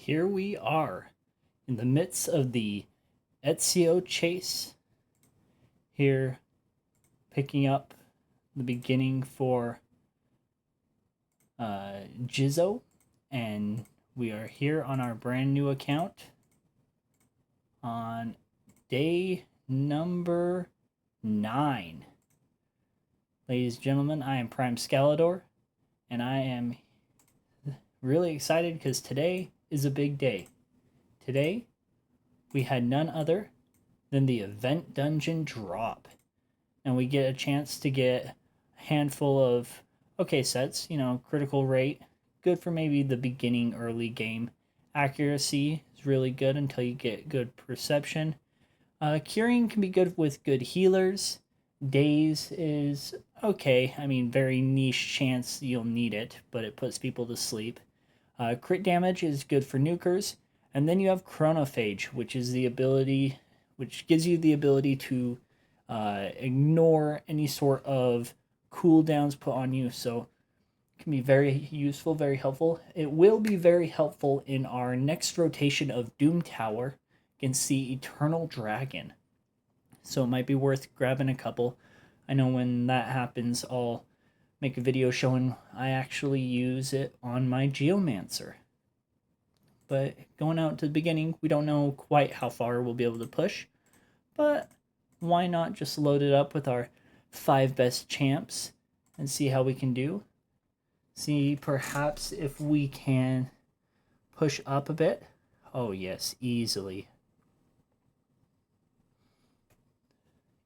here we are in the midst of the Ezio chase. Here, picking up the beginning for Jizzo, and we are here on our brand new account on day number 9. Ladies and gentlemen, I am Prime Scalador, and I am really excited because today is a big day. Today, we had none other than the event dungeon drop, and we get a chance to get a handful of sets, critical rate, good for maybe the beginning early game. Accuracy is really good until you get good perception. Curing can be good with good healers. Daze is okay. I mean, very niche chance you'll need it, but it puts people to sleep. Crit damage is good for nukers. And then you have Chronophage, which gives you the ability to ignore any sort of cooldowns put on you. So it can be very useful, very helpful. It will be very helpful in our next rotation of Doom Tower against the Eternal Dragon. So it might be worth grabbing a couple. I know when that happens, I'll make a video showing I actually use it on my Geomancer. But going out to the beginning, we don't know quite how far we'll be able to push. But why not just load it up with our 5 best champs and see how we can do? See perhaps if we can push up a bit. Oh yes, easily.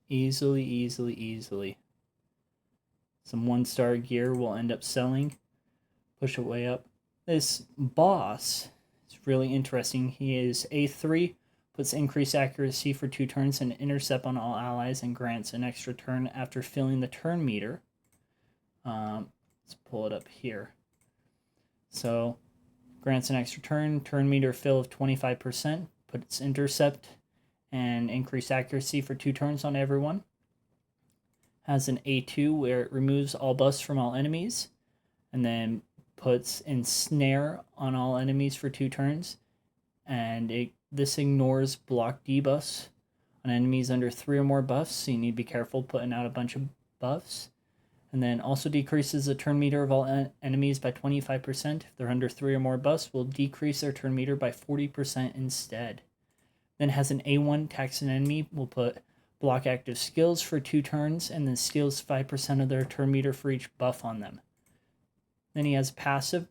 Easily. Some 1-star gear will end up selling. Push it way up. This boss is really interesting. He is A3, puts increased accuracy for 2 turns and intercept on all allies, and grants an extra turn after filling the turn meter. Let's pull it up here. So, grants an extra turn meter fill of 25%, puts intercept and increased accuracy for 2 turns on everyone. Has an A2 where it removes all buffs from all enemies, and then puts ensnare on all enemies for 2 turns, and this ignores block debuffs on enemies under 3 or more buffs, so you need to be careful putting out a bunch of buffs. And then also decreases the turn meter of all enemies by 25%. If they're under 3 or more buffs, will decrease their turn meter by 40% instead. Then has an A1, attacks an enemy, will put block active skills for 2 turns, and then steals 5% of their turn meter for each buff on them. Then he has passive,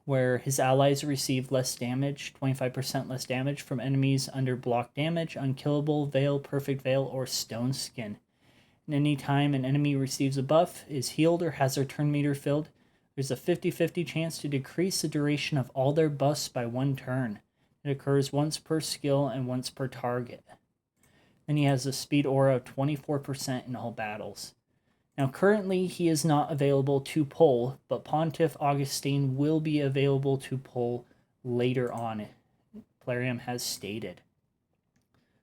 where his allies receive less damage, 25% less damage from enemies under block damage, unkillable, veil, perfect veil, or stone skin. And any time an enemy receives a buff, is healed, or has their turn meter filled, there's a 50-50 chance to decrease the duration of all their buffs by 1 turn. It occurs once per skill and once per target. Then he has a speed aura of 24% in all battles. Now currently he is not available to pull, but Pontiff Augustine will be available to pull later on, Plarium has stated.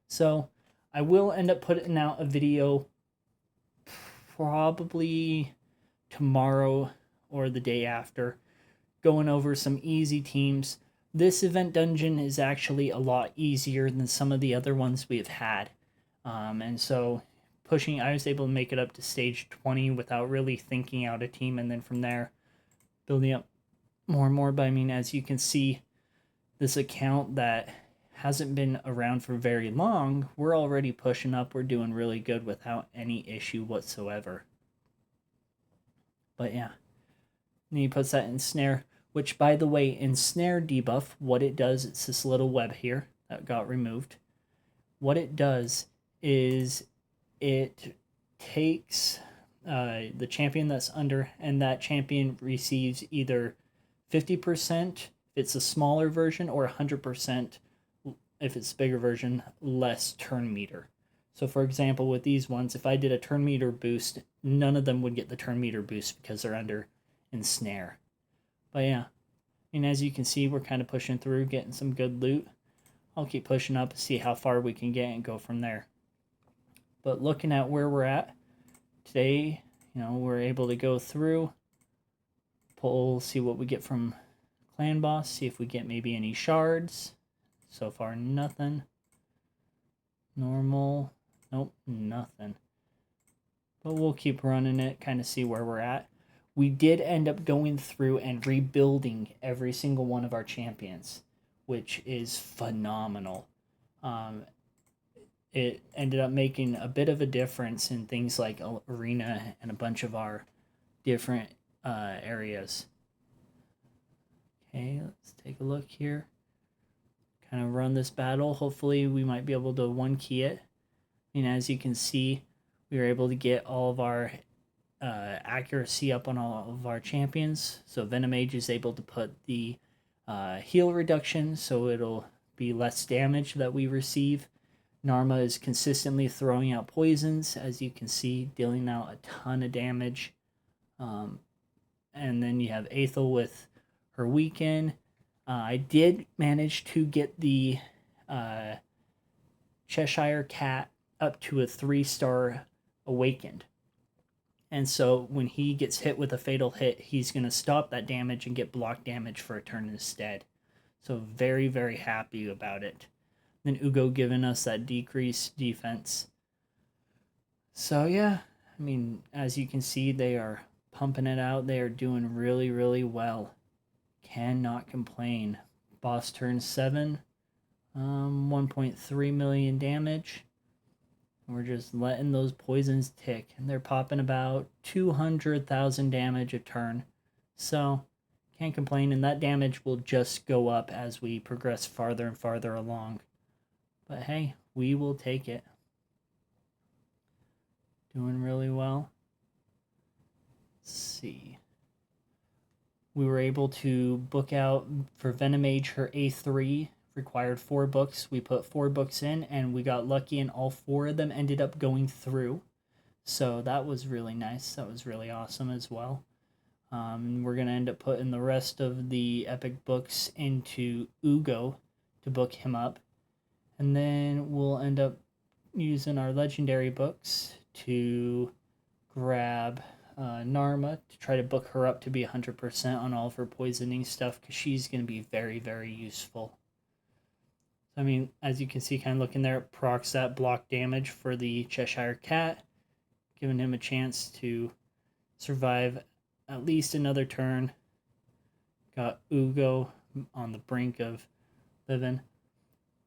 So I will end up putting out a video probably tomorrow or the day after, going over some easy teams. This event dungeon is actually a lot easier than some of the other ones we've had. And so I was able to make it up to stage 20 without really thinking out a team, and then from there building up more and more. But I mean, as you can see, this account that hasn't been around for very long, we're already pushing up. We're doing really good without any issue whatsoever. But yeah, and he puts that ensnare, which, by the way, ensnare debuff, what it does, it's this little web here that got removed. What it does is it takes the champion that's under, and that champion receives either 50% if it's a smaller version, or 100% if it's a bigger version, less turn meter. So for example, with these ones, if I did a turn meter boost, none of them would get the turn meter boost because they're under ensnare. But yeah, and as you can see, we're kind of pushing through, getting some good loot. I'll keep pushing up, see how far we can get, and go from there. But looking at where we're at today, we're able to go through, pull, see what we get from clan boss, see if we get maybe any shards. So far, nothing. Normal. Nope, nothing. But we'll keep running it, kind of see where we're at. We did end up going through and rebuilding every single one of our champions, which is phenomenal. It ended up making a bit of a difference in things like arena and a bunch of our different areas. Okay, let's take a look here. Kind of run this battle. Hopefully we might be able to one key it. I mean, as you can see, we were able to get all of our accuracy up on all of our champions. So Venomage is able to put the heal reduction, so it'll be less damage that we receive. Narma is consistently throwing out poisons, as you can see, dealing out a ton of damage. And then you have Aethel with her weaken. I did manage to get the Cheshire Cat up to a 3-star awakened. And so when he gets hit with a fatal hit, he's going to stop that damage and get block damage for a turn instead. So very, very happy about it. Then Ugo giving us that decreased defense. So yeah, I mean, as you can see, they are pumping it out. They are doing really, really well. Cannot complain. Boss turn 7. 1.3 million damage. We're just letting those poisons tick. And they're popping about 200,000 damage a turn. So, can't complain. And that damage will just go up as we progress farther and farther along. But hey, we will take it. Doing really well. Let's see. We were able to book out for Venomage her A3. Required 4 books. We put 4 books in and we got lucky and all 4 of them ended up going through. So that was really nice. That was really awesome as well. We're going to end up putting the rest of the epic books into Ugo to book him up. And then we'll end up using our legendary books to grab Narma to try to book her up to be 100% on all of her poisoning stuff, because she's going to be very, very useful. I mean, as you can see, kind of looking there, it procs that block damage for the Cheshire Cat, giving him a chance to survive at least another turn. Got Ugo on the brink of living.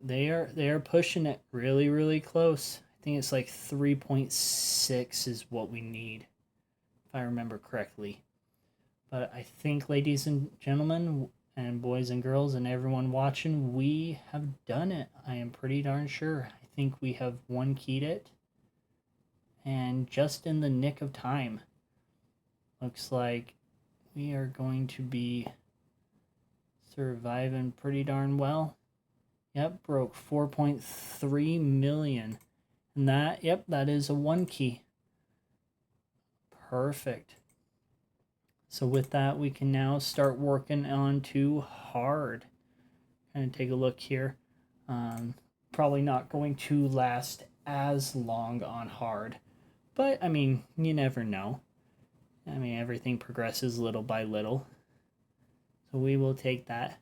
They are pushing it really, really close. I think it's like 3.6 is what we need, if I remember correctly. But I think, ladies and gentlemen, and boys and girls and everyone watching, we have done it. I am pretty darn sure. I think we have one keyed it. And just in the nick of time. Looks like we are going to be surviving pretty darn well. Yep, broke 4.3 million. And that is a 1 key. Perfect. So with that, we can now start working on to hard. Kind of take a look here. Probably not going to last as long on hard. But, I mean, you never know. I mean, everything progresses little by little. So we will take that.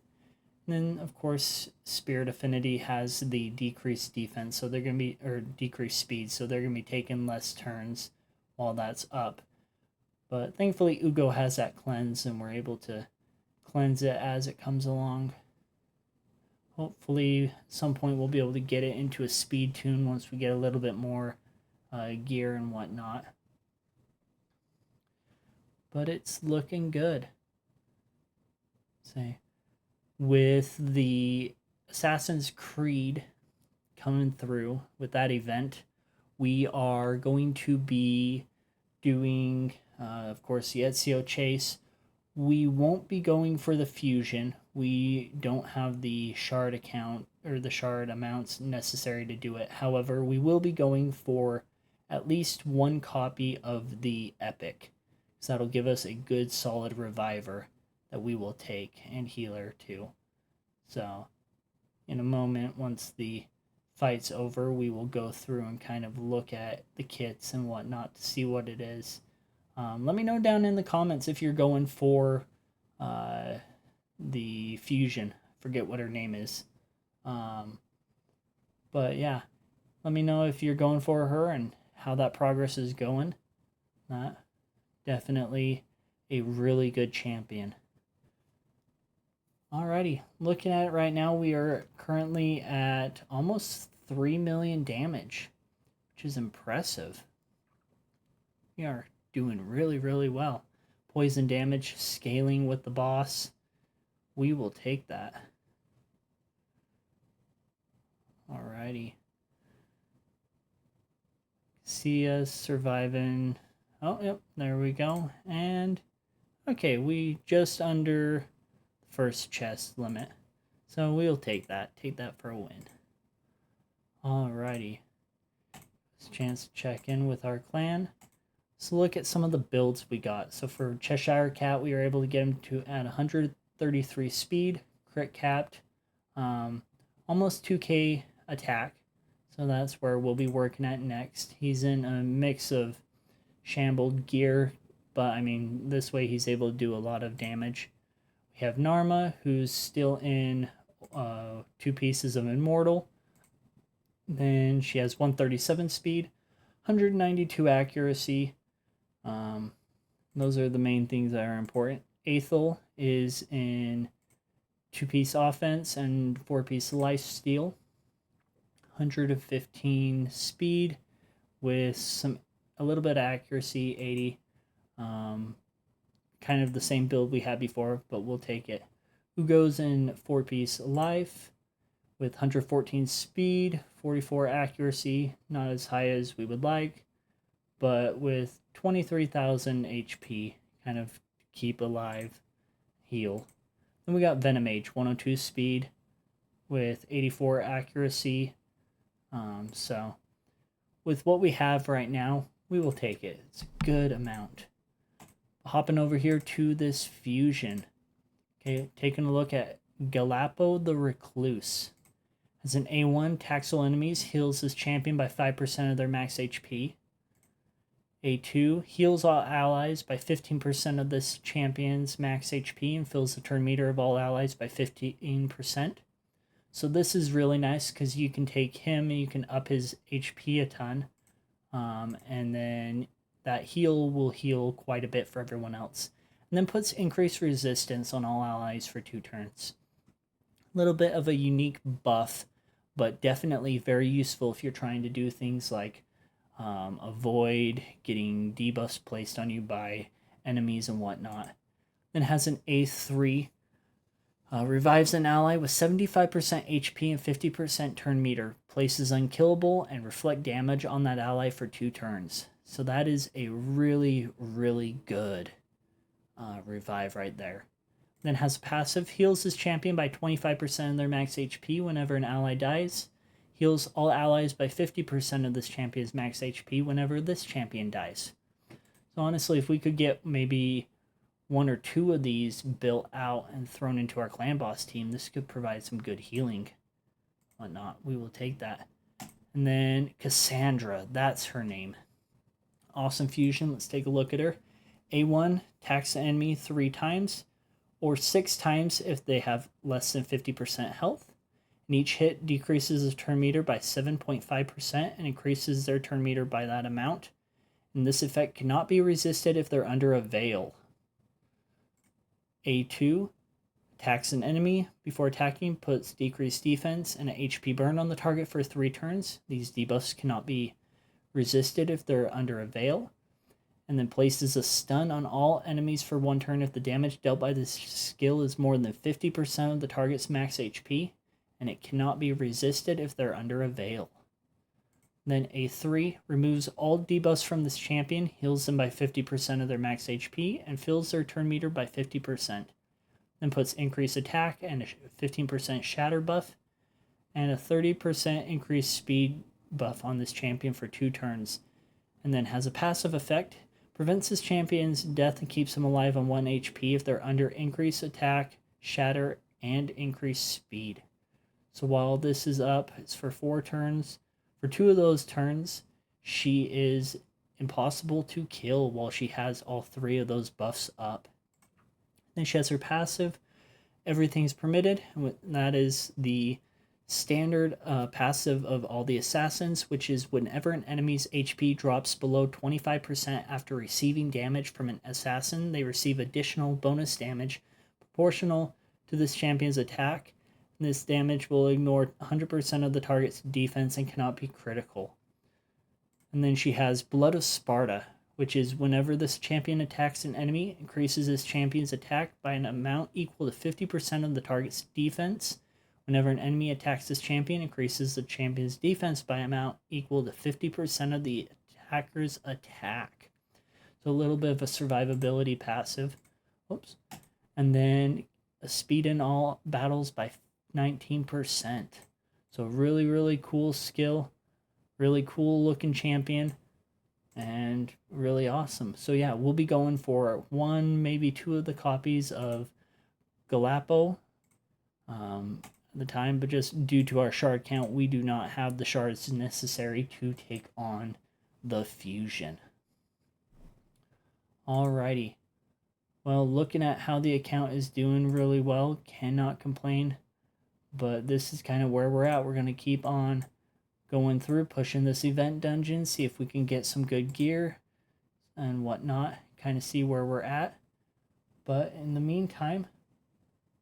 And then, of course, Spirit Affinity has the decreased defense, so they're going to be, or decreased speed, so they're going to be taking less turns while that's up. But thankfully, Ugo has that cleanse, and we're able to cleanse it as it comes along. Hopefully, at some point, we'll be able to get it into a speed tune once we get a little bit more gear and whatnot. But it's looking good. Say, with the Assassin's Creed coming through with that event, we are going to be doing, of course, the Ezio Chase. We won't be going for the fusion. We don't have the shard account or the shard amounts necessary to do it. However, we will be going for at least 1 copy of the epic. So that'll give us a good solid reviver that we will take, and healer too. So in a moment, once the fight's over, we will go through and kind of look at the kits and whatnot to see what it is. Let me know down in the comments if you're going for the fusion. Forget what her name is. But yeah, let me know if you're going for her and how that progress is going. That definitely a really good champion. Alrighty, looking at it right now, we are currently at almost 3 million damage, which is impressive. We are doing really, really well. Poison damage, scaling with the boss. We will take that. Alrighty. See us surviving. Oh, yep, there we go. And, okay, we just under first chest limit. So we'll take that. Take that for a win. Alrighty. It's a chance to check in with our clan. So look at some of the builds we got. So for Cheshire Cat, we were able to get him to at 133 speed, crit capped, almost 2k attack. So that's where we'll be working at next. He's in a mix of shambled gear, but I mean, this way he's able to do a lot of damage. We have Narma, who's still in 2 pieces of Immortal. Then she has 137 speed, 192 accuracy. Those are the main things that are important. Aethel is in 2-piece offense and 4-piece life steal. 115 speed with a little bit of accuracy, 80. Kind of the same build we had before, but we'll take it. Ugo's in 4-piece life with 114 speed, 44 accuracy, not as high as we would like, but with 23,000 HP, kind of keep alive, heal. Then we got Venom Mage, 102 speed with 84 accuracy. So with what we have right now, we will take it. It's a good amount. Hopping over here to this fusion. Okay, taking a look at Galapo the Recluse. As an A1, Taxel enemies, heals his champion by 5% of their max HP. A2, heals all allies by 15% of this champion's max HP and fills the turn meter of all allies by 15%. So this is really nice because you can take him and you can up his HP a ton. And then that heal will heal quite a bit for everyone else. And then puts increased resistance on all allies for 2 turns. A little bit of a unique buff, but definitely very useful if you're trying to do things like avoid getting debuffs placed on you by enemies and whatnot. Then has an A3. Revives an ally with 75% HP and 50% turn meter. Places unkillable and reflect damage on that ally for 2 turns. So that is a really, really good revive right there. Then has passive, heals his champion by 25% of their max HP whenever an ally dies. Heals all allies by 50% of this champion's max HP whenever this champion dies. So honestly, if we could get maybe 1 or 2 of these built out and thrown into our clan boss team, this could provide some good healing. Whatnot, we will take that. And then Cassandra, that's her name. Awesome fusion, let's take a look at her. A1, attacks the enemy 3 times, or 6 times if they have less than 50% health. And each hit decreases the turn meter by 7.5% and increases their turn meter by that amount. And this effect cannot be resisted if they're under a veil. A2, attacks an enemy. Before attacking, puts decreased defense and an HP burn on the target for 3 turns. These debuffs cannot be resisted if they're under a veil. And then places a stun on all enemies for 1 turn if the damage dealt by this skill is more than 50% of the target's max HP. And it cannot be resisted if they're under a veil. Then A3 removes all debuffs from this champion, heals them by 50% of their max HP, and fills their turn meter by 50%. Then puts increased attack and a 15% shatter buff, and a 30% increased speed buff on this champion for 2 turns. And then has a passive effect, prevents his champion's death and keeps him alive on 1 HP if they're under increased attack, shatter, and increased speed. So while this is up, it's for 4 turns. For 2 of those turns, she is impossible to kill while she has all 3 of those buffs up. Then she has her passive, everything is permitted. That is the standard passive of all the assassins, which is whenever an enemy's HP drops below 25% after receiving damage from an assassin, they receive additional bonus damage proportional to this champion's attack. This damage will ignore 100% of the target's defense and cannot be critical. And then she has Blood of Sparta, which is whenever this champion attacks an enemy, increases this champion's attack by an amount equal to 50% of the target's defense. Whenever an enemy attacks this champion, increases the champion's defense by an amount equal to 50% of the attacker's attack. So a little bit of a survivability passive. Oops. And then a speed in all battles by 19%. So really, really cool skill. Really cool looking champion. And really awesome. So yeah, we'll be going for 1, maybe 2 of the copies of Galapo at the time, but just due to our shard count, we do not have the shards necessary to take on the fusion. Alrighty. Well, looking at how the account is doing really well, cannot complain. But this is kind of where we're at. We're going to keep on going through, pushing this event dungeon, see if we can get some good gear and whatnot, kind of see where we're at. But in the meantime,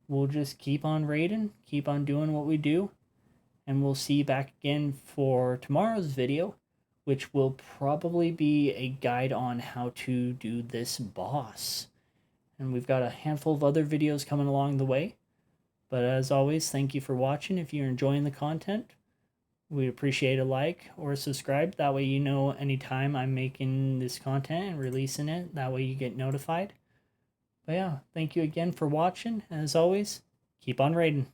we'll just keep on raiding, keep on doing what we do, and we'll see you back again for tomorrow's video, which will probably be a guide on how to do this boss. And we've got a handful of other videos coming along the way. But as always, thank you for watching. If you're enjoying the content, we'd appreciate a like or a subscribe. That way you know anytime I'm making this content and releasing it. That way you get notified. But yeah, thank you again for watching. And as always, keep on raiding.